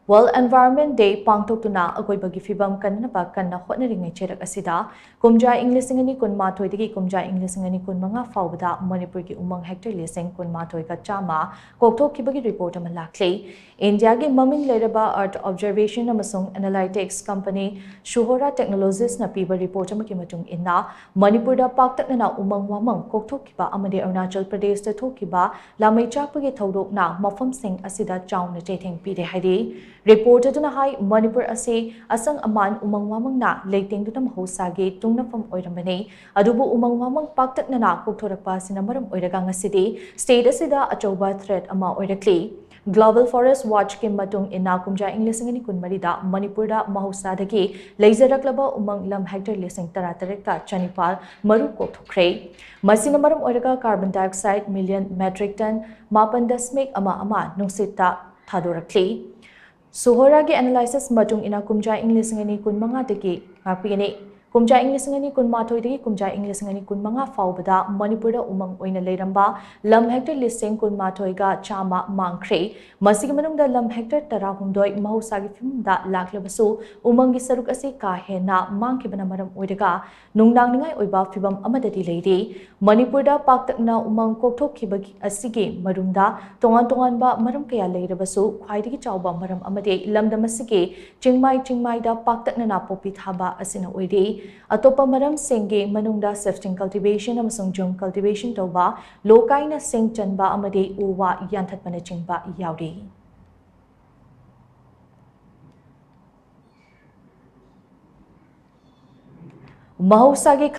World Environment Day pangthoktuna Akoibagi Phivam Kannaba kanna Hotnaringei Cheiraksida kumja Englishingani kun mathoi dagi kumja Englishingani kun manga faubada Manipur ki Umang Hectare lishing kun mathoi ka chama kokthok-khiba ki report ama Lakle India ki maming leraba Earth Observation amasung Analytics Company Shuhora Technologies na piba report ama ki matung inna Manipur da paktakna umang wamang kokthok-khiba amade Arunachal Pradesh da thokkiba lamai chakpagi thodok na mafam sing asida chauna chetheng pide haidi Report aduna hai Manipur ase asang aman umang wamang na leiting duna mahosage tungnafam oiramani adubu umang wamang paktakna na kokthorakpa sinamaram oiraga ngasidi state asida achauba threat ama oirakli Global Forest Watch ki matung ina kumja Englishingani kunmarida Manipur da mahosadagi leizaraklaba umang lam hectare lising tarataret ka chanipal maru kokthokre masinamaram oiraga carbon dioxide million metric ton 8.ama nungsitta thadorakli Suhoragi analysis matung ina kumja Englishingani kun manga dagi ngakpigani kumja Englishingani kun mathoi dagi kumja Englishingani kun manga faubada Manipura umang oina leiramba lam hectare listing kun mathoi ga chama mangkhre masigi manungda lam hectare tarahumdoi mahosagi phimda laklebasu umangi saruk ase ka hena mangkhibana maram oidaga nungdangningai oiba phibam amadadi leiri Manipurda paktakna umang kokthok-khiba asigi marumda tongan ba maram kaya leirabasu khwaidagi chawba maram amade lamdamasigi chingmai da paktakna na popi thaba asina oiri atopa maram senge manungda sifting cultivation amasung jung cultivation toba lokaina sing chanba amade uwa yanthatpana chingba yauri mahosagi